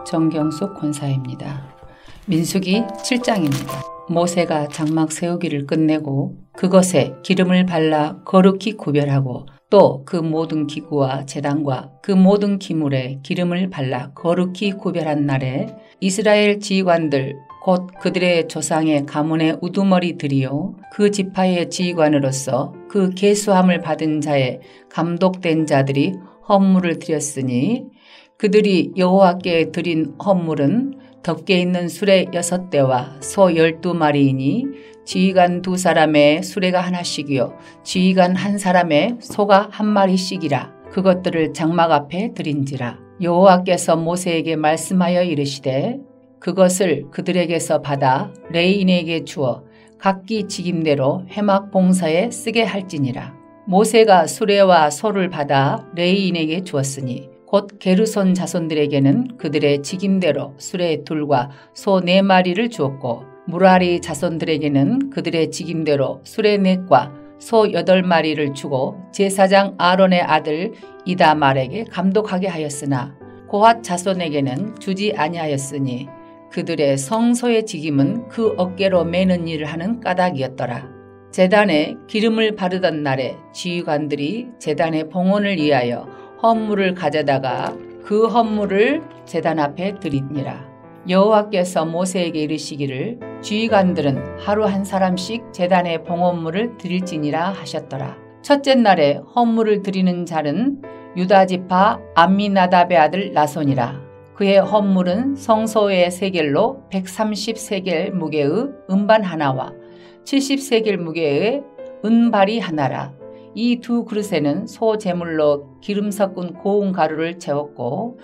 정경숙 권사입니다. 민수기 7장입니다. 모세가 장막 세우기를 끝내고 그것에 기름을 발라 거룩히 구별하고 또 그 모든 기구와 제단과 그 모든 기물에 기름을 발라 거룩히 구별한 날에 이스라엘 지휘관들 곧 그들의 조상의 가문의 우두머리들이요 그 지파의 지휘관으로서 그 계수함을 받은 자의 감독된 자들이 헌물을 드렸으니 그들이 여호와께 드린 헌물은 덮개 있는 수레 6대와 소 12마리이니 지휘관 2사람의 수레가 하나씩이요 지휘관 1사람의 소가 1마리씩이라. 그것들을 장막 앞에 드린지라. 여호와께서 모세에게 말씀하여 이르시되 그것을 그들에게서 받아 레위인에게 주어 각기 직임대로 회막 봉사에 쓰게 할지니라. 모세가 수레와 소를 받아 레위인에게 주었으니 곧 게르손 자손들에게는 그들의 직임대로 수레 2과 소 4마리를 주었고 무라리 자손들에게는 그들의 직임대로 수레 4과 소 8마리를 주고 제사장 아론의 아들 이다말에게 감독하게 하였으나 고핫 자손에게는 주지 아니하였으니 그들의 성소의 직임은 그 어깨로 매는 일을 하는 까닭이었더라. 제단에 기름을 바르던 날에 지휘관들이 제단의 봉헌을 위하여 헌물을 가져다가 그 헌물을 제단 앞에 드리니라. 여호와께서 모세에게 이르시기를 지휘관들은 하루 1사람씩 제단의 봉헌물을 드릴지니라 하셨더라. 첫째 날에 헌물을 드리는 자는 유다지파 암미나답의 아들 나손이라. 그의 헌물은 성소의 세겔로 130세겔 무게의 은반 하나와 70세겔 무게의 은발이 하나라. 이 2 그릇에는 소 제물로 기름 섞은 고운 가루를 채웠고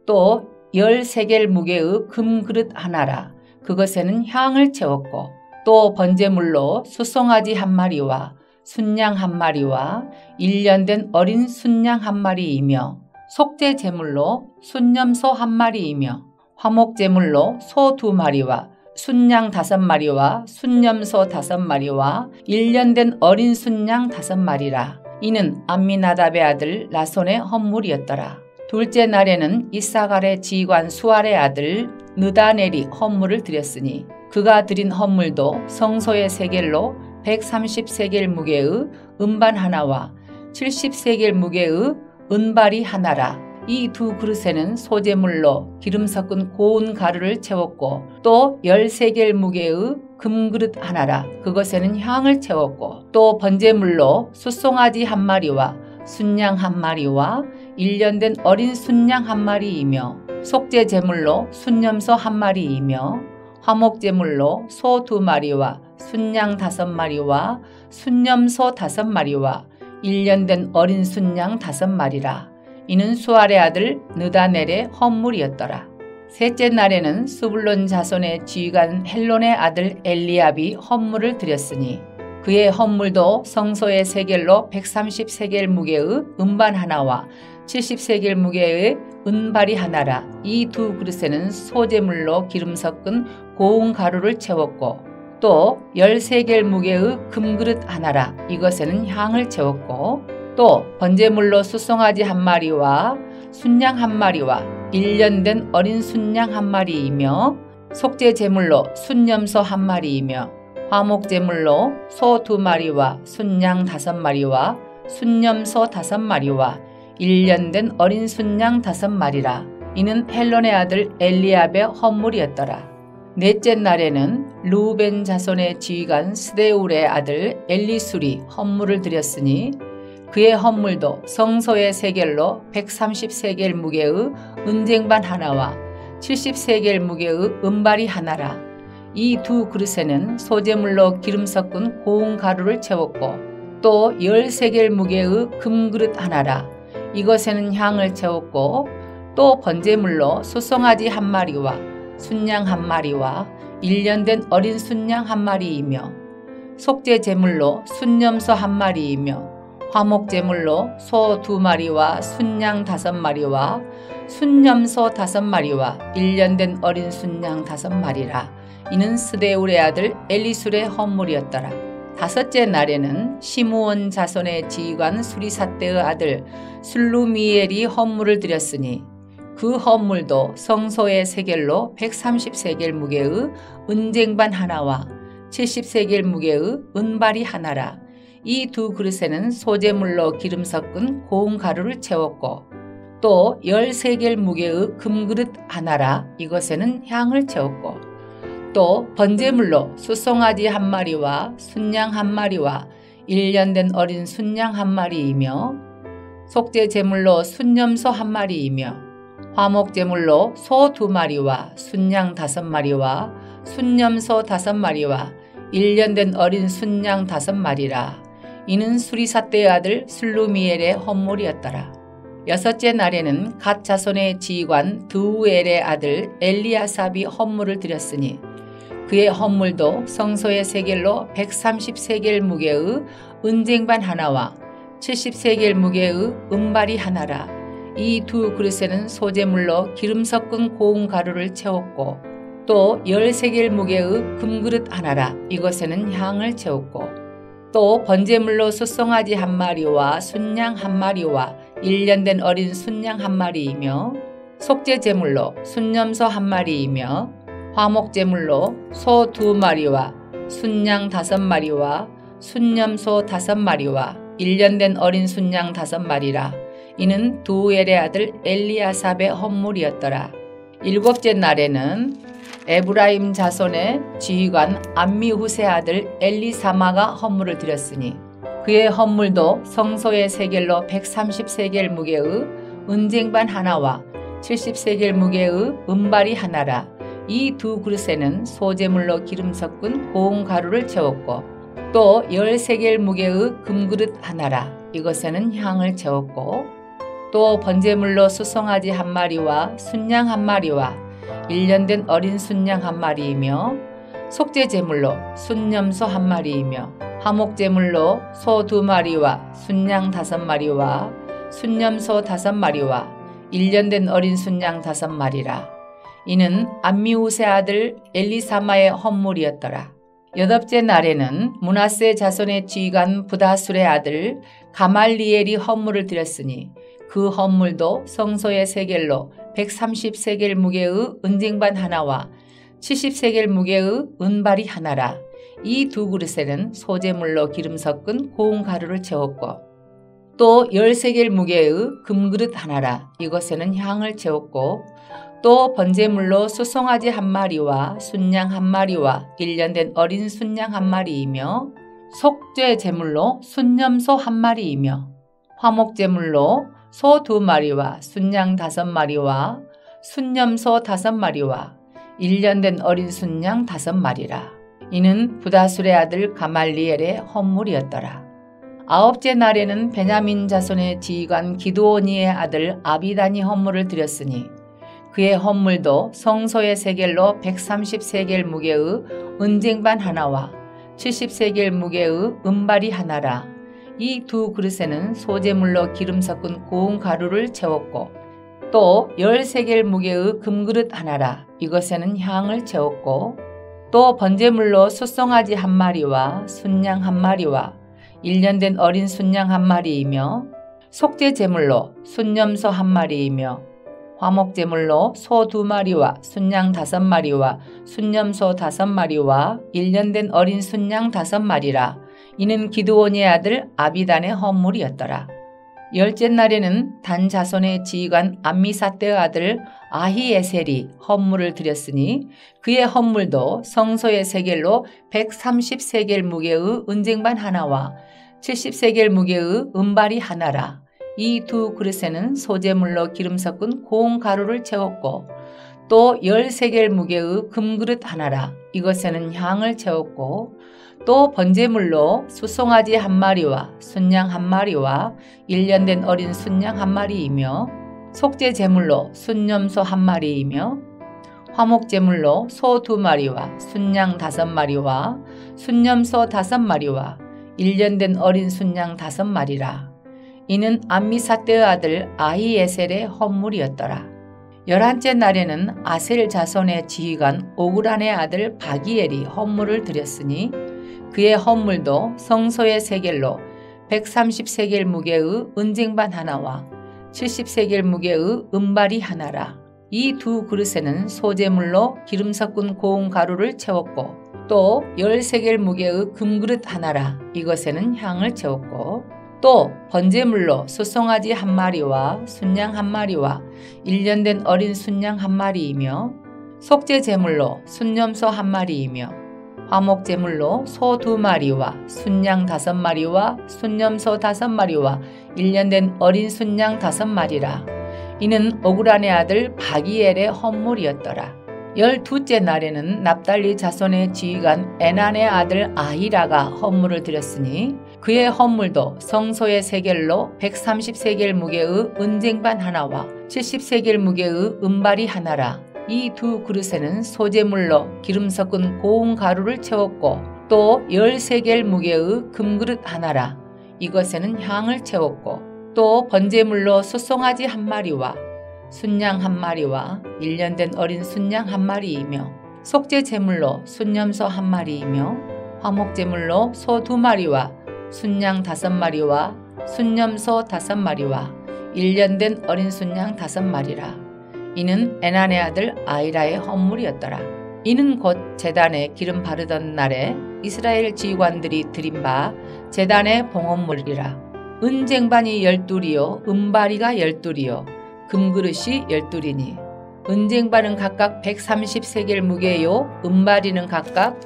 또 10세겔 무게의 금그릇 하나라. 그것에는 향을 채웠고 또 번제물로 수송아지 1마리와 순양 1마리와 1년 된 어린 순양 1마리이며 속죄 제물로 순염소 1마리이며 화목 제물로 소 2마리와 순양 5마리와 순염소 5마리와 1년 된 어린 순양 5마리라. 이는 암미나답의 아들 나손의 헌물이었더라. 둘째 날에는 이사갈의 지휘관 수알의 아들 느다넬이 헌물을 드렸으니 그가 드린 헌물도 성소의 세겔로 130세겔 무게의 은반 하나와 70세겔 무게의 은발이 하나라. 이 2 그릇에는 소제물로 기름 섞은 고운 가루를 채웠고 또 10세겔 무게의 금그릇 하나라. 그것에는 향을 채웠고 또 번제물로 숫송아지 1마리와 순양 1마리와 1년 된 어린 순양 1마리이며 속죄 제물로 순염소 1마리이며 화목 제물로 소 2마리와 순양 5마리와 순염소 5마리와 1년 된 어린 순양 5마리라. 이는 수알의 아들 느다넬의 헌물이었더라. 셋째 날에는 스불론 자손의 지휘관 헬론의 아들 엘리압이 헌물을 드렸으니 그의 헌물도 성소의 세겔로 130세겔 무게의 은반 하나와 70세겔 무게의 은발이 하나라. 이 2 그릇에는 소제물로 기름 섞은 고운 가루를 채웠고 또 10세겔 무게의 금그릇 하나라. 이것에는 향을 채웠고 또 번제물로 숫송아지 1마리와 순양 1마리와 1년 된 어린 순양 1마리이며 속죄 제물로 순염소 1마리이며 화목 제물로 소 2마리와 순양 5마리와 순염소 5마리와 1년 된 어린 순양 5마리라. 이는 헬론의 아들 엘리압의 헌물이었더라. 넷째 날에는 르우벤 자손의 지휘관 스데울의 아들 엘리술이 헌물을 드렸으니 그의 헌물도 성소의 세겔로 130세겔 무게의 은쟁반 하나와 70세겔 무게의 은발이 하나라. 이 2 그릇에는 소제물로 기름 섞은 고운 가루를 채웠고 또 10세겔 무게의 금그릇 하나라. 이것에는 향을 채웠고 또 번제물로 숫송아지 1마리와 순양 1마리와 1년 된 어린 순양 1마리이며 속죄 제물로 순염소 1마리이며 화목 제물로 소 2마리와 순양 5마리와 순염소 5마리와 1년 된 어린 순양 5마리라. 이는 스데울의 아들 엘리술의 헌물이었더라. 다섯째 날에는 시므온 자손의 지휘관 수리삿대의 아들 슬루미엘이 헌물을 드렸으니 그 헌물도 성소의 세겔로 130세겔 무게의 은쟁반 하나와 70세겔 무게의 은발이 하나라. 이 두 그릇에는 소재물로 기름 섞은 고운 가루를 채웠고 또 13개겔 무게의 금그릇 하나라. 이것에는 향을 채웠고 또 번제물로 숫송아지 한 마리와 순양 한 마리와 1년 된 어린 순양 한 마리이며 속죄 제물로 순염소 한 마리이며 화목 제물로 소 2마리와 순양 5마리와 순염소 5마리와 1년 된 어린 순양 5마리라. 이는 수리사 때의 아들 슬루미엘의 헌물이었더라. 여섯째 날에는 갓 자손의 지휘관 드우엘의 아들 엘리아삽이 헌물을 드렸으니 그의 헌물도 성소의 세겔로 130세겔 무게의 은쟁반 하나와 70세겔 무게의 은발이 하나라. 이 두 그릇에는 소재물로 기름 섞은 고운 가루를 채웠고 또 13개겔 무게의 금그릇 하나라. 이것에는 향을 채웠고 또 번제물로 숫송아지 한 마리와 순양 한 마리와 1년 된 어린 순양 한 마리이며 속죄 제물로 순염소 한 마리이며 화목 제물로 소 2마리와 순양 5마리와 순염소 5마리와 1년 된 어린 순양 5마리라. 이는 두엘의 아들 엘리아삽의 헌물이었더라. 일곱째 날에는 에브라임 자손의 지휘관 암미후세 아들 엘리사마가 헌물을 드렸으니 그의 헌물도 성소의 세겔로 130세겔 무게의 은쟁반 하나와 70세겔 무게의 은발이 하나라. 이 두 그릇에는 소재물로 기름 섞은 고운 가루를 채웠고 또 13개겔 무게의 금그릇 하나라. 이것에는 향을 채웠고 또 번제물로 숫송아지 한 마리와 순양 한 마리와 1년 된 어린 순양 한 마리이며 속죄 제물로 순염소 한 마리이며 화목 제물로 소 2마리와 순양 5마리와 순염소 5마리와 1년 된 어린 순양 5마리라. 이는 암미우세 아들 엘리사마의 헌물이었더라. 여덟째 날에는 므낫세 자손의 지휘관 부다술의 아들 가말리엘이 헌물을 드렸으니 그 헌물도 성소의 세겔로 130세겔 무게의 은쟁반 하나와 70세겔 무게의 은발이 하나라. 이 두 그릇에는 소재물로 기름 섞은 고운 가루를 채웠고 또 13개겔 무게의 금그릇 하나라. 이것에는 향을 채웠고 또 번제물로 숫송아지 한 마리와 순양 한 마리와 1년 된 어린 순양 한 마리이며 속죄 제물로 순염소 한 마리이며 화목 제물로 소 2마리와 순양 5마리와 순염소 5마리와 1년 된 어린 순양 5마리라. 이는 부다술의 아들 가말리엘의 헌물이었더라. 아홉째 날에는 베냐민 자손의 지휘관 기드오니의 아들 아비단이 헌물을 드렸으니 그의 헌물도 성소의 세겔로 130세겔 무게의 은쟁반 하나와 70세겔 무게의 은발이 하나라. 이 두 그릇에는 소재물로 기름 섞은 고운 가루를 채웠고 또 13개겔 무게의 금그릇 하나라. 이것에는 향을 채웠고 또 번제물로 숫송아지 한 마리와 순양 한 마리와 1년 된 어린 순양 한 마리이며 속죄 제물로 순염소 한 마리이며 화목 제물로 소 2마리와 순양 5마리와 순염소 5마리와 1년 된 어린 순양 5마리라. 이는 기드온의 아들 아비단의 헌물이었더라. 열째 날에는 단 자손의 지휘관 암미사떼의 아들 아히에셀이 헌물을 드렸으니 그의 헌물도 성소의 세겔로 130세겔 무게의 은쟁반 하나와 70세겔 무게의 은발이 하나라. 이 두 그릇에는 소재물로 기름 섞은 고운 가루를 채웠고 또 13개겔 무게의 금그릇 하나라. 이것에는 향을 채웠고 또 번제물로 숫송아지 한 마리와 순양 한 마리와 1년 된 어린 순양 한 마리이며 속죄 제물로 순염소 한 마리이며 화목 제물로 소 2마리와 순양 5마리와 순염소 5마리와 1년 된 어린 순양 5마리라. 이는 암미사떼의 아들 아히에셀의 헌물이었더라. 11째 날에는 아셀 자손의 지휘관 오그란의 아들 바기엘이 헌물을 드렸으니 그의 헌물도 성소의 세겔로 130세겔 무게의 은쟁반 하나와 70세겔 무게의 은발이 하나라. 이 두 그릇에는 소재물로 기름 섞은 고운 가루를 채웠고 또 10세겔 무게의 금그릇 하나라. 이것에는 향을 채웠고 또 번제물로 숫송아지 한 마리와 순양 한 마리와 1년 된 어린 순양 한 마리이며 속죄 제물로 순염소 한 마리이며 화목 제물로 소 2마리와 순양 5마리와 순염소 5마리와 1년 된 어린 순양 5마리라. 이는 오그란의 아들 바기엘의 헌물이었더라. 12째 날에는 납달리 자손의 지휘관 에난의 아들 아히라가 헌물을 드렸으니 그의 헌물도 성소의 세겔로 130세겔 무게의 은쟁반 하나와 70세겔 무게의 은발이 하나라. 이 두 그릇에는 소재물로 기름 섞은 고운 가루를 채웠고 또 10세겔 무게의 금그릇 하나라. 이것에는 향을 채웠고 또 번제물로 숫송아지 한 마리와 순양 한 마리와 1년 된 어린 순양 한 마리이며 속죄 제물로 순염소 한 마리이며 화목 제물로 소 2마리와 순양 5마리와 순염소 5마리와 1년 된 어린 순양 5마리라. 이는 에난의 아들 아히라의 헌물이었더라. 이는 곧 제단에 기름 바르던 날에 이스라엘 지휘관들이 드린 바 제단의 봉헌물이라. 은쟁반이 12이요 은바리가 12이요 금그릇이 12이니 은쟁반은 각각 130세겔 무게요 은바리는 각각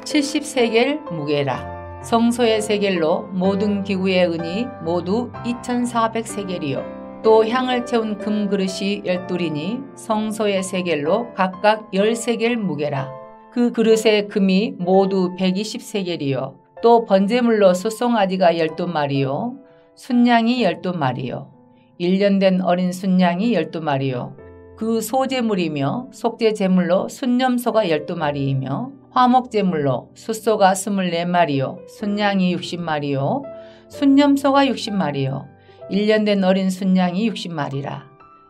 70세겔 무게라. 성소의 세겔로 모든 기구의 은이 모두 2400세겔이요 또 향을 채운 금그릇이 12이니 성소의 세겔로 각각 10세겔 무게라. 그 그릇의 금이 모두 120세겔이요 또 번제물로 숫송아지가 12마리요 순양이 12마리요 1년 된 어린 순양이 12마리요 그 소제물이며 속죄 제물로 순염소가 12마리이며 화목 제물로 숫소가 24마리요 순양이 60마리요 순염소가 60마리요 1년 된 어린 순양이 60마리라.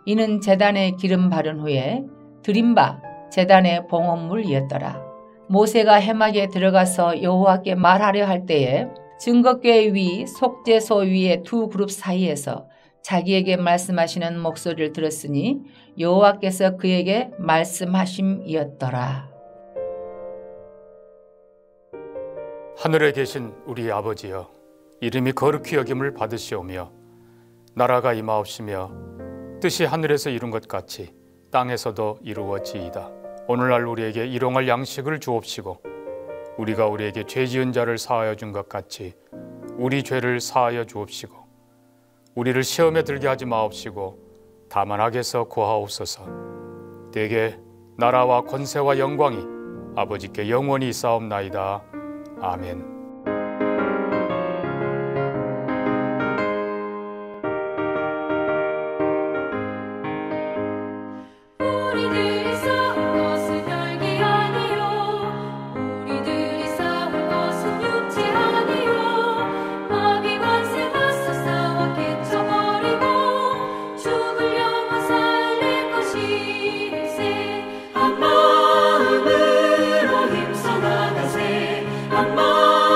이는 제단에 기름 바른 후에 드린 바 제단의 봉헌물이었더라. 모세가 회막에 들어가서 여호와께 말하려 할 때에 증거궤 위 속죄소 위의 두 그룹 사이에서 자기에게 말씀하시는 목소리를 들었으니 여호와께서 그에게 말씀하심이었더라. 하늘에 계신 우리 아버지여, 이름이 거룩히 여김을 받으시오며 나라가 임하옵시며 뜻이 하늘에서 이룬 것 같이 땅에서도 이루어지이다. 오늘날 우리에게 일용할 양식을 주옵시고 우리가 우리에게 죄 지은 자를 사하여 준 것 같이 우리 죄를 사하여 주옵시고 우리를 시험에 들게 하지 마옵시고 다만 악에서 구하옵소서. 대개 나라와 권세와 영광이 아버지께 영원히 있사옵나이다. 아멘. 한 마음으로 힘써 나가세. 한 마음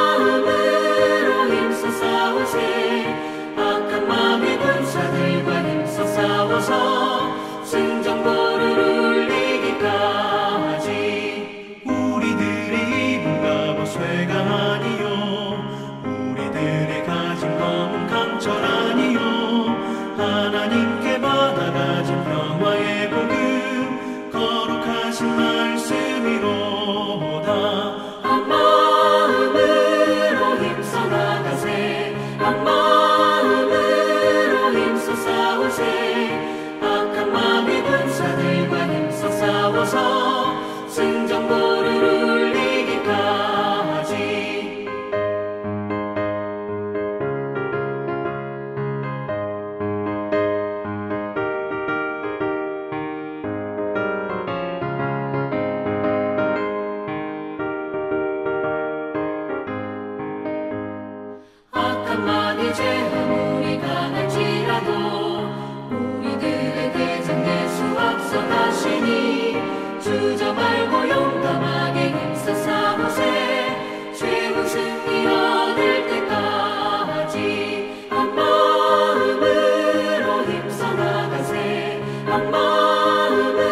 한 마음으로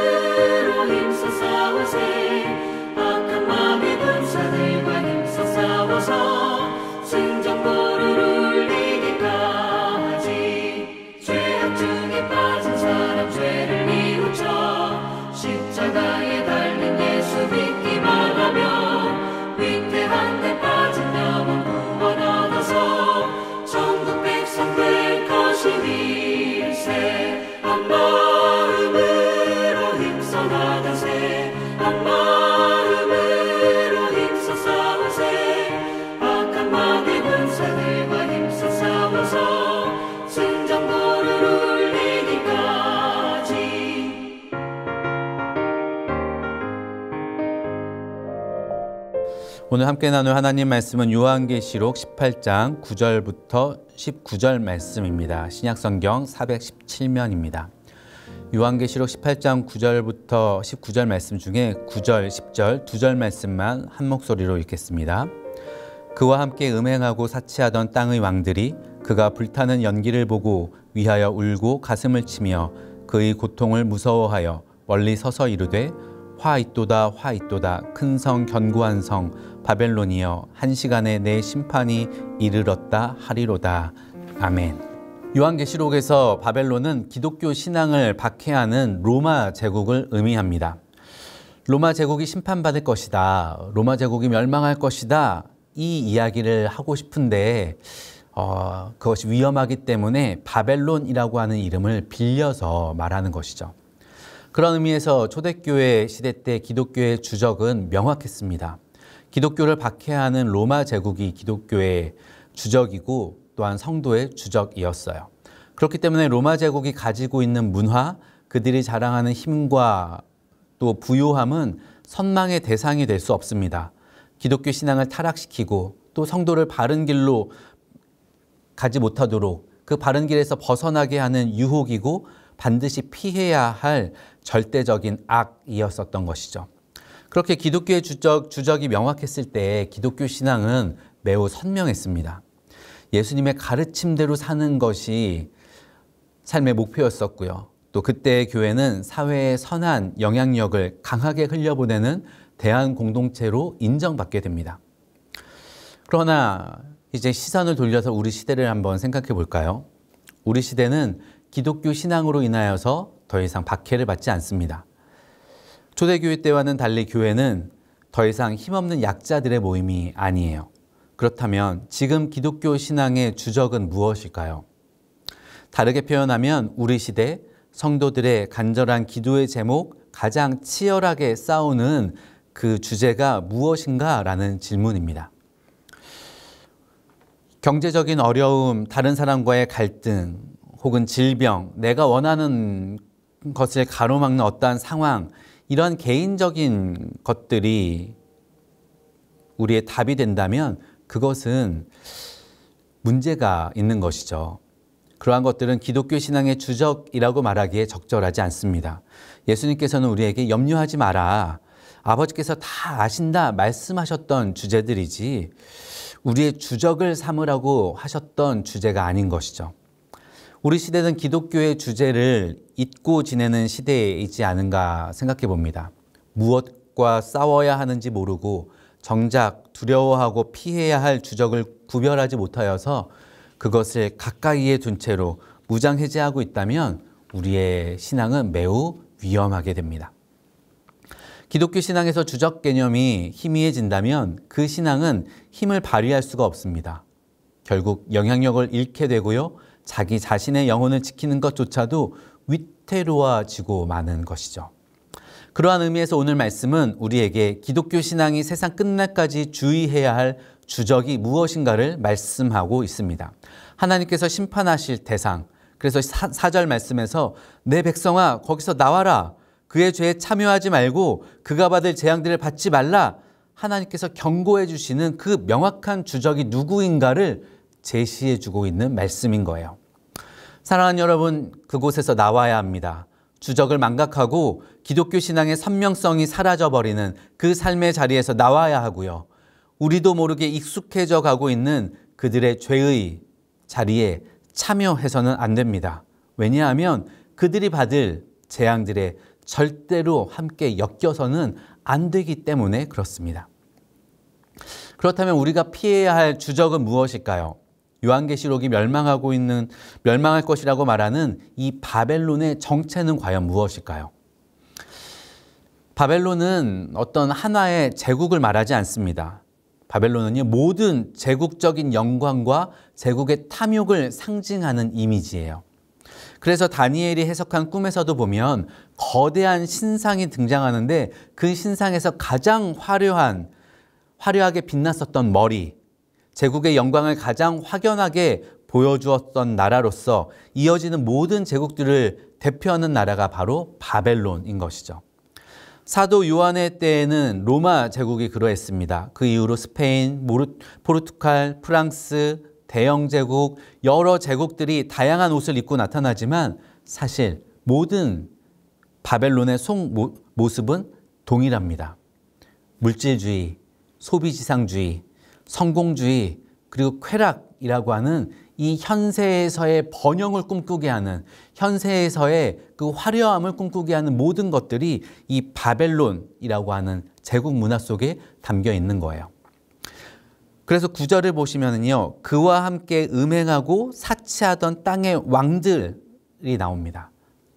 힘써 싸우세 악한 마귀 군사들과 힘써 싸워서 승전보를 울리기까지 죄악 중에 빠진 사람 죄를 뉘우쳐 십자가에 달린 예수 믿기만 하면 위태한 데 빠진 영혼 구원 얻어서 천국 백성 될 것이니세 한 마음으로 힘써 나가세 한 마음으로 힘써 싸우세 악한 마귀 군사들과 힘써 싸워서 승전보를 울리기까지. 오늘 함께 나눌 하나님 말씀은 요한계시록 18장 9절부터 19절 말씀입니다. 신약성경 417면입니다. 요한계시록 18장 9절부터 19절 말씀 중에 9절, 10절 두 절 말씀만 한 목소리로 읽겠습니다. 그와 함께 음행하고 사치하던 땅의 왕들이 그가 불타는 연기를 보고 위하여 울고 가슴을 치며 그의 고통을 무서워하여 멀리 서서 이르되 화 있도다 화 있도다 큰 성 견고한 성 바벨론이여 한 시간에 내 심판이 이르렀다 하리로다. 아멘. 요한계시록에서 바벨론은 기독교 신앙을 박해하는 로마 제국을 의미합니다. 로마 제국이 심판받을 것이다, 로마 제국이 멸망할 것이다, 이 이야기를 하고 싶은데 그것이 위험하기 때문에 바벨론이라고 하는 이름을 빌려서 말하는 것이죠. 그런 의미에서 초대교회 시대 때 기독교의 주적은 명확했습니다. 기독교를 박해하는 로마 제국이 기독교의 주적이고 또한 성도의 주적이었어요. 그렇기 때문에 로마 제국이 가지고 있는 문화, 그들이 자랑하는 힘과 또 부요함은 선망의 대상이 될 수 없습니다. 기독교 신앙을 타락시키고 또 성도를 바른 길로 가지 못하도록 그 바른 길에서 벗어나게 하는 유혹이고 반드시 피해야 할 절대적인 악이었었던 것이죠. 그렇게 기독교의 주적이 명확했을 때 기독교 신앙은 매우 선명했습니다. 예수님의 가르침대로 사는 것이 삶의 목표였었고요. 또 그때의 교회는 사회의 선한 영향력을 강하게 흘려보내는 대한 공동체로 인정받게 됩니다. 그러나 이제 시선을 돌려서 우리 시대를 한번 생각해 볼까요? 우리 시대는 기독교 신앙으로 인하여서 더 이상 박해를 받지 않습니다. 초대교회 때와는 달리 교회는 더 이상 힘없는 약자들의 모임이 아니에요. 그렇다면 지금 기독교 신앙의 주적은 무엇일까요? 다르게 표현하면 우리 시대 성도들의 간절한 기도의 제목, 가장 치열하게 싸우는 그 주제가 무엇인가라는 질문입니다. 경제적인 어려움, 다른 사람과의 갈등, 혹은 질병, 내가 원하는 것을 가로막는 어떠한 상황, 이런 개인적인 것들이 우리의 답이 된다면 그것은 문제가 있는 것이죠. 그러한 것들은 기독교 신앙의 주적이라고 말하기에 적절하지 않습니다. 예수님께서는 우리에게 염려하지 마라, 아버지께서 다 아신다 말씀하셨던 주제들이지 우리의 주적을 삼으라고 하셨던 주제가 아닌 것이죠. 우리 시대는 기독교의 주제를 잊고 지내는 시대이지 않은가 생각해 봅니다. 무엇과 싸워야 하는지 모르고 정작 두려워하고 피해야 할 주적을 구별하지 못하여서 그것을 가까이에 둔 채로 무장해제하고 있다면 우리의 신앙은 매우 위험하게 됩니다. 기독교 신앙에서 주적 개념이 희미해진다면 그 신앙은 힘을 발휘할 수가 없습니다. 결국 영향력을 잃게 되고요. 자기 자신의 영혼을 지키는 것조차도 위태로워지고 마는 것이죠. 그러한 의미에서 오늘 말씀은 우리에게 기독교 신앙이 세상 끝날까지 주의해야 할 주적이 무엇인가를 말씀하고 있습니다. 하나님께서 심판하실 대상, 그래서 4절 말씀에서 내 백성아 거기서 나와라, 그의 죄에 참여하지 말고 그가 받을 재앙들을 받지 말라, 하나님께서 경고해 주시는 그 명확한 주적이 누구인가를 제시해 주고 있는 말씀인 거예요. 사랑하는 여러분, 그곳에서 나와야 합니다. 주적을 망각하고 기독교 신앙의 선명성이 사라져버리는 그 삶의 자리에서 나와야 하고요. 우리도 모르게 익숙해져 가고 있는 그들의 죄의 자리에 참여해서는 안 됩니다. 왜냐하면 그들이 받을 재앙들에 절대로 함께 엮여서는 안 되기 때문에 그렇습니다. 그렇다면 우리가 피해야 할 주적은 무엇일까요? 요한계시록이 멸망할 것이라고 말하는 이 바벨론의 정체는 과연 무엇일까요? 바벨론은 어떤 하나의 제국을 말하지 않습니다. 바벨론은요, 모든 제국적인 영광과 제국의 탐욕을 상징하는 이미지예요. 그래서 다니엘이 해석한 꿈에서도 보면 거대한 신상이 등장하는데 그 신상에서 가장 화려하게 빛났었던 머리, 제국의 영광을 가장 확연하게 보여주었던 나라로서 이어지는 모든 제국들을 대표하는 나라가 바로 바벨론인 것이죠. 사도 요한의 때에는 로마 제국이 그러했습니다. 그 이후로 스페인, 포르투갈, 프랑스, 대영 제국, 여러 제국들이 다양한 옷을 입고 나타나지만 사실 모든 바벨론의 모습은 동일합니다. 물질주의, 소비지상주의, 성공주의, 그리고 쾌락이라고 하는 이 현세에서의 번영을 꿈꾸게 하는, 현세에서의 그 화려함을 꿈꾸게 하는 모든 것들이 이 바벨론이라고 하는 제국 문화 속에 담겨 있는 거예요. 그래서 9절을 보시면은요, 그와 함께 음행하고 사치하던 땅의 왕들이 나옵니다.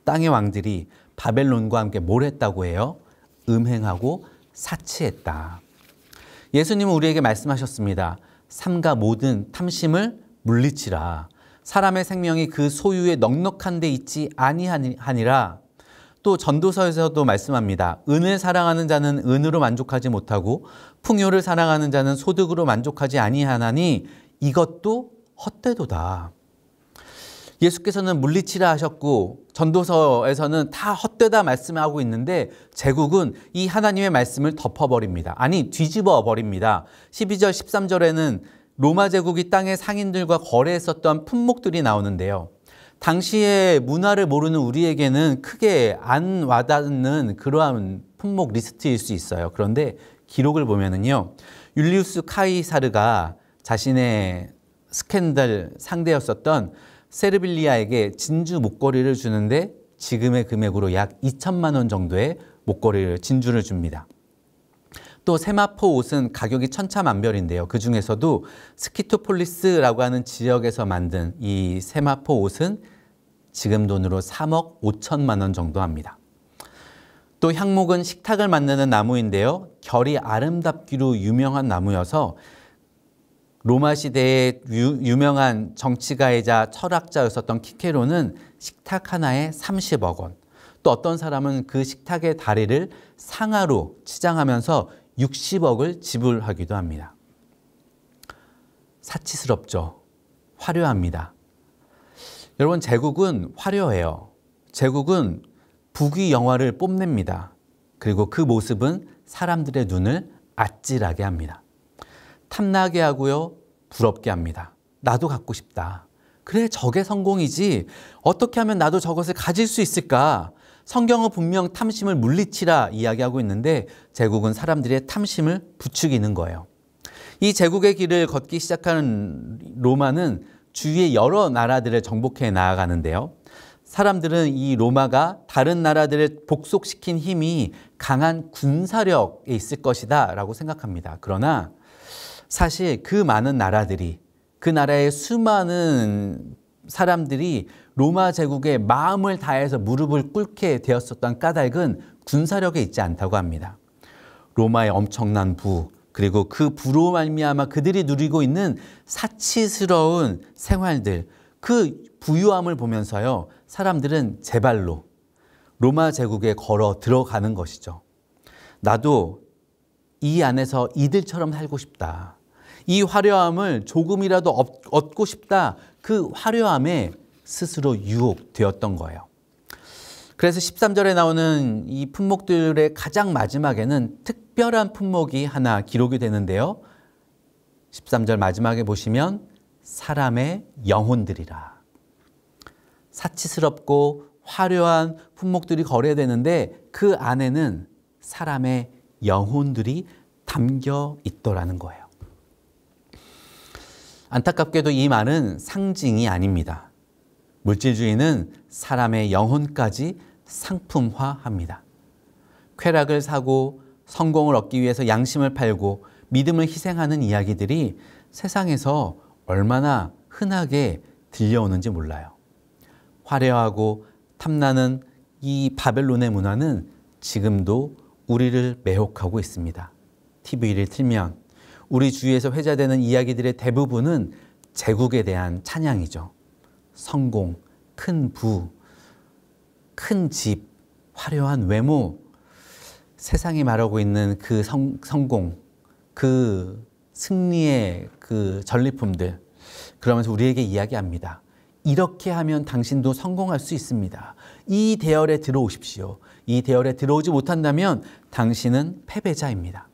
땅의 왕들이 바벨론과 함께 뭘 했다고 해요? 음행하고 사치했다. 예수님은 우리에게 말씀하셨습니다. 삼가 모든 탐심을 물리치라. 사람의 생명이 그 소유에 넉넉한 데 있지 아니하니라. 또 전도서에서도 말씀합니다. 은을 사랑하는 자는 은으로 만족하지 못하고 풍요를 사랑하는 자는 소득으로 만족하지 아니하나니 이것도 헛되도다. 예수께서는 물리치라 하셨고 전도서에서는 다 헛되다 말씀하고 있는데 제국은 이 하나님의 말씀을 덮어버립니다. 아니, 뒤집어 버립니다. 12절 13절에는 로마 제국이 땅의 상인들과 거래했었던 품목들이 나오는데요. 당시의 문화를 모르는 우리에게는 크게 안 와닿는 그러한 품목 리스트일 수 있어요. 그런데 기록을 보면은요, 율리우스 카이사르가 자신의 스캔들 상대였었던 세르빌리아에게 진주 목걸이를 주는데 지금의 금액으로 약 2천만 원 정도의 진주를 줍니다. 또 세마포 옷은 가격이 천차만별인데요. 그 중에서도 스키토폴리스라고 하는 지역에서 만든 이 세마포 옷은 지금 돈으로 3억 5천만 원 정도 합니다. 또 향목은 식탁을 만드는 나무인데요. 결이 아름답기로 유명한 나무여서 로마 시대의 유명한 정치가이자 철학자였었던 키케로는 식탁 하나에 30억 원, 또 어떤 사람은 그 식탁의 다리를 상하로 치장하면서 60억을 지불하기도 합니다. 사치스럽죠. 화려합니다. 여러분, 제국은 화려해요. 제국은 부귀영화를 뽐냅니다. 그리고 그 모습은 사람들의 눈을 아찔하게 합니다. 탐나게 하고요, 부럽게 합니다. 나도 갖고 싶다. 그래, 저게 성공이지. 어떻게 하면 나도 저것을 가질 수 있을까? 성경은 분명 탐심을 물리치라 이야기하고 있는데 제국은 사람들의 탐심을 부추기는 거예요. 이 제국의 길을 걷기 시작하는 로마는 주위의 여러 나라들을 정복해 나아가는데요. 사람들은 이 로마가 다른 나라들을 복속시킨 힘이 강한 군사력에 있을 것이다 라고 생각합니다. 그러나 사실 그 많은 나라들이, 그 나라의 수많은 사람들이 로마 제국에 마음을 다해서 무릎을 꿇게 되었었던 까닭은 군사력에 있지 않다고 합니다. 로마의 엄청난 부, 그리고 그 부로 말미암아 그들이 누리고 있는 사치스러운 생활들, 그 부유함을 보면서요, 사람들은 제 발로 로마 제국에 걸어 들어가는 것이죠. 나도 이 안에서 이들처럼 살고 싶다. 이 화려함을 조금이라도 얻고 싶다. 그 화려함에 스스로 유혹되었던 거예요. 그래서 13절에 나오는 이 품목들의 가장 마지막에는 특별한 품목이 하나 기록이 되는데요. 13절 마지막에 보시면 사람의 영혼들이라. 사치스럽고 화려한 품목들이 거래되는데 그 안에는 사람의 영혼들이 담겨 있더라는 거예요. 안타깝게도 이 말은 상징이 아닙니다. 물질주의는 사람의 영혼까지 상품화합니다. 쾌락을 사고 성공을 얻기 위해서 양심을 팔고 믿음을 희생하는 이야기들이 세상에서 얼마나 흔하게 들려오는지 몰라요. 화려하고 탐나는 이 바벨론의 문화는 지금도 우리를 매혹하고 있습니다. TV를 틀면 우리 주위에서 회자되는 이야기들의 대부분은 제국에 대한 찬양이죠. 성공, 큰 부, 큰 집, 화려한 외모, 세상이 말하고 있는 그 성공, 그 승리의 그 전리품들, 그러면서 우리에게 이야기합니다. 이렇게 하면 당신도 성공할 수 있습니다. 이 대열에 들어오십시오. 이 대열에 들어오지 못한다면 당신은 패배자입니다.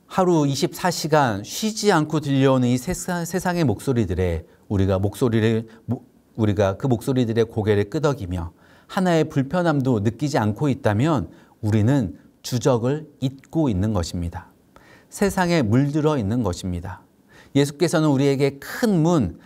하루 24시간 쉬지 않고 들려오는 이 세상의 목소리들에 우리가 그 목소리들의 고개를 끄덕이며 하나의 불편함도 느끼지 않고 있다면 우리는 주적을 잊고 있는 것입니다. 세상에 물들어 있는 것입니다. 예수께서는 우리에게 큰 문,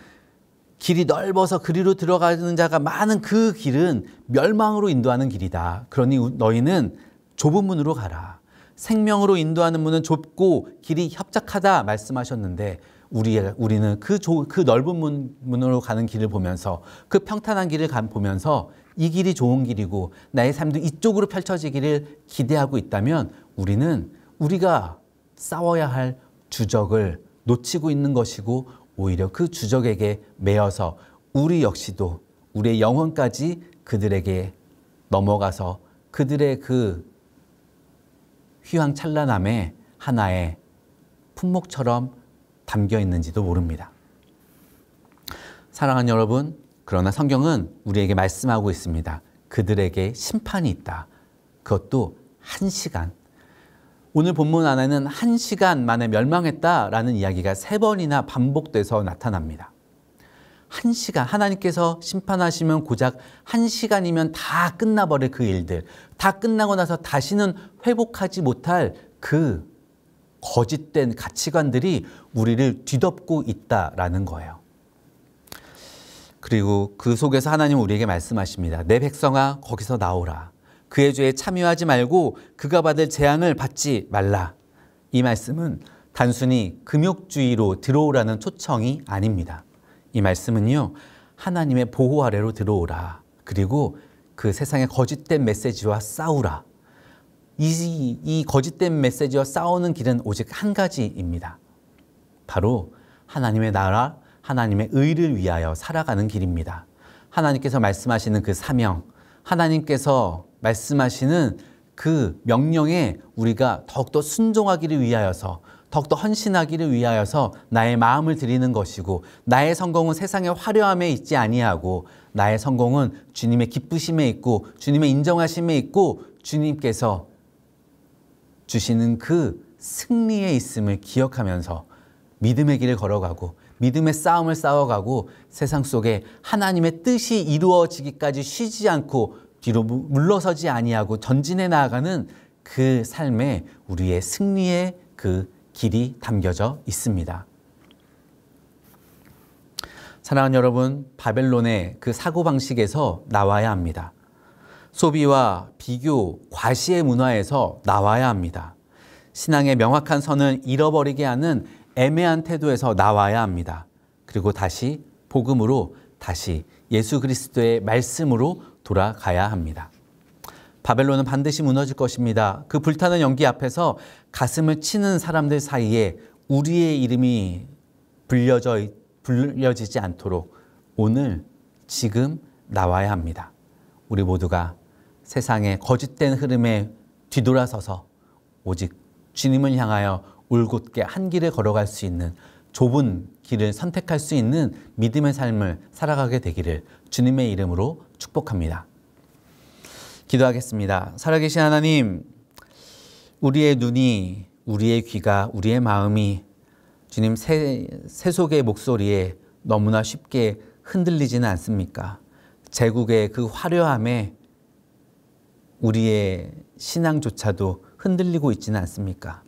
길이 넓어서 그리로 들어가는 자가 많은 그 길은 멸망으로 인도하는 길이다. 그러니 너희는 좁은 문으로 가라. 생명으로 인도하는 문은 좁고 길이 협착하다 말씀하셨는데 우리는 그 넓은 문으로 가는 길을 보면서 그 평탄한 길을 보면서 이 길이 좋은 길이고 나의 삶도 이쪽으로 펼쳐지기를 기대하고 있다면 우리가 싸워야 할 주적을 놓치고 있는 것이고 오히려 그 주적에게 매여서 우리 역시도 우리의 영혼까지 그들에게 넘어가서 그들의 그 휘황찬란함에 하나의 품목처럼 담겨 있는지도 모릅니다. 사랑하는 여러분, 그러나 성경은 우리에게 말씀하고 있습니다. 그들에게 심판이 있다. 그것도 1시간. 오늘 본문 안에는 1시간 만에 멸망했다라는 이야기가 3번이나 반복돼서 나타납니다. 1시간, 하나님께서 심판하시면 고작 1시간이면 다 끝나버릴 그 일들, 다 끝나고 나서 다시는 회복하지 못할 그 거짓된 가치관들이 우리를 뒤덮고 있다라는 거예요. 그리고 그 속에서 하나님은 우리에게 말씀하십니다. 내 백성아 거기서 나오라. 그의 죄에 참여하지 말고 그가 받을 재앙을 받지 말라. 이 말씀은 단순히 금욕주의로 들어오라는 초청이 아닙니다. 이 말씀은요, 하나님의 보호 아래로 들어오라. 그리고 그 세상의 거짓된 메시지와 싸우라. 이 거짓된 메시지와 싸우는 길은 오직 한 가지입니다. 바로 하나님의 나라, 하나님의 의를 위하여 살아가는 길입니다. 하나님께서 말씀하시는 그 사명, 하나님께서 말씀하시는 그 명령에 우리가 더욱더 순종하기를 위하여서, 더욱더 헌신하기를 위하여서 나의 마음을 드리는 것이고, 나의 성공은 세상의 화려함에 있지 아니하고 나의 성공은 주님의 기쁘심에 있고 주님의 인정하심에 있고 주님께서 주시는 그 승리에 있음을 기억하면서 믿음의 길을 걸어가고 믿음의 싸움을 싸워가고 세상 속에 하나님의 뜻이 이루어지기까지 쉬지 않고 뒤로 물러서지 아니하고 전진해 나아가는 그 삶에 우리의 승리의 그 길이 담겨져 있습니다. 사랑하는 여러분, 바벨론의 그 사고방식에서 나와야 합니다. 소비와 비교, 과시의 문화에서 나와야 합니다. 신앙의 명확한 선을 잃어버리게 하는 애매한 태도에서 나와야 합니다. 그리고 다시 복음으로, 다시 예수 그리스도의 말씀으로 돌아가야 합니다. 바벨론은 반드시 무너질 것입니다. 그 불타는 연기 앞에서 가슴을 치는 사람들 사이에 우리의 이름이 불려지지 않도록 오늘, 지금 나와야 합니다. 우리 모두가 세상의 거짓된 흐름에 뒤돌아서서 오직 주님을 향하여 올곧게 한 길을 걸어갈 수 있는, 좁은 길을 선택할 수 있는 믿음의 삶을 살아가게 되기를 주님의 이름으로 축복합니다. 기도하겠습니다. 살아계신 하나님, 우리의 눈이, 우리의 귀가, 우리의 마음이 주님 세속의 목소리에 너무나 쉽게 흔들리지는 않습니까? 제국의 그 화려함에 우리의 신앙조차도 흔들리고 있지는 않습니까?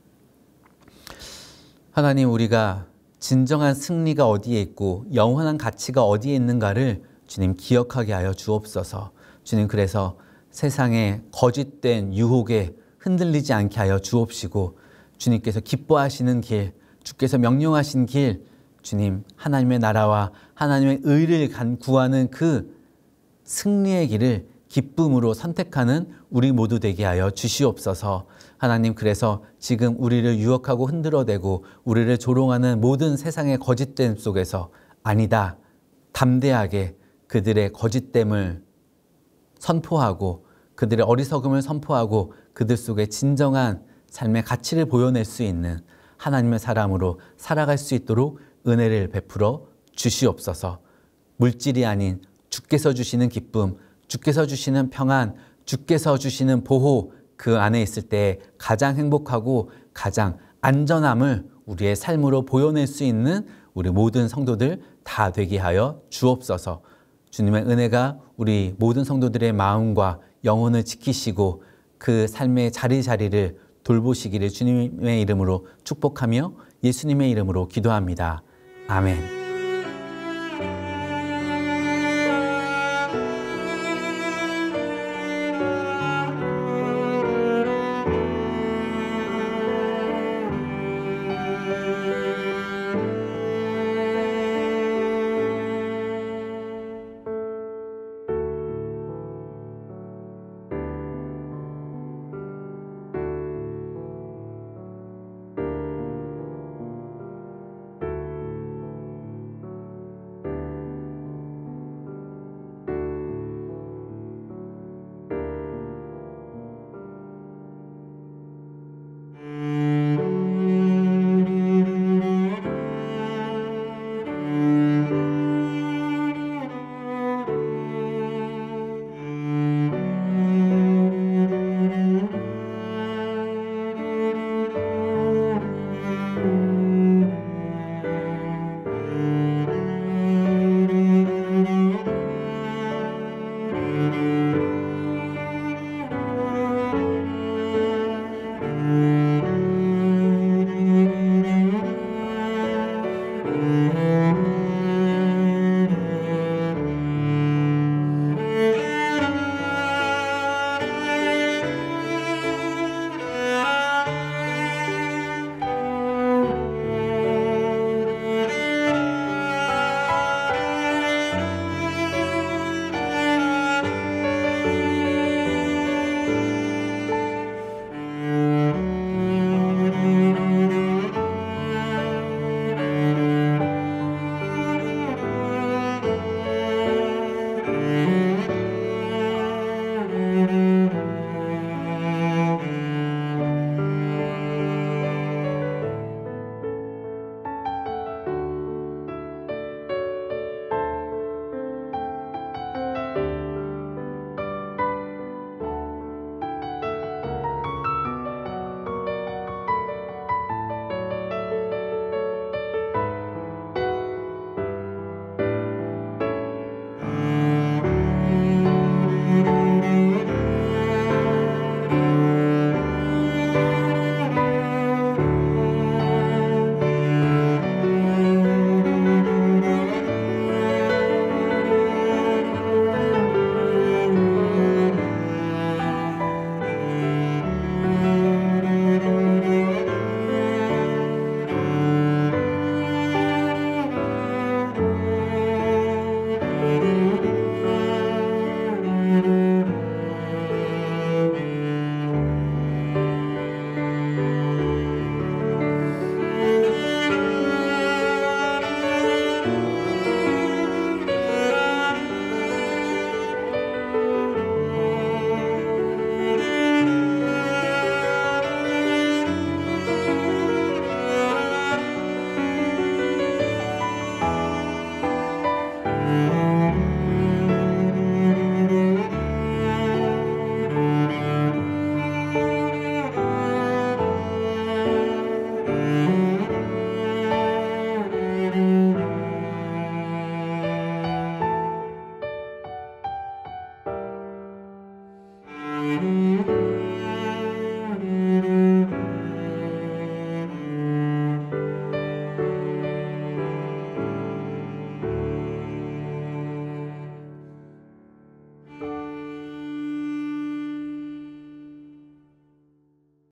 하나님, 우리가 진정한 승리가 어디에 있고 영원한 가치가 어디에 있는가를 주님 기억하게 하여 주옵소서. 주님, 그래서 세상의 거짓된 유혹에 흔들리지 않게 하여 주옵시고, 주님께서 기뻐하시는 길, 주께서 명령하신 길, 주님 하나님의 나라와 하나님의 의를 구하는 그 승리의 길을 기쁨으로 선택하는 우리 모두 되게 하여 주시옵소서. 하나님, 그래서 지금 우리를 유혹하고 흔들어대고 우리를 조롱하는 모든 세상의 거짓됨 속에서 아니다, 담대하게 그들의 거짓됨을 선포하고 그들의 어리석음을 선포하고 그들 속에 진정한 삶의 가치를 보여낼 수 있는 하나님의 사람으로 살아갈 수 있도록 은혜를 베풀어 주시옵소서. 물질이 아닌 주께서 주시는 기쁨, 주께서 주시는 평안, 주께서 주시는 보호, 그 안에 있을 때 가장 행복하고 가장 안전함을 우리의 삶으로 보여낼 수 있는 우리 모든 성도들 다 되게 하여 주옵소서. 주님의 은혜가 우리 모든 성도들의 마음과 영혼을 지키시고 그 삶의 자리자리를 돌보시기를 주님의 이름으로 축복하며 예수님의 이름으로 기도합니다. 아멘.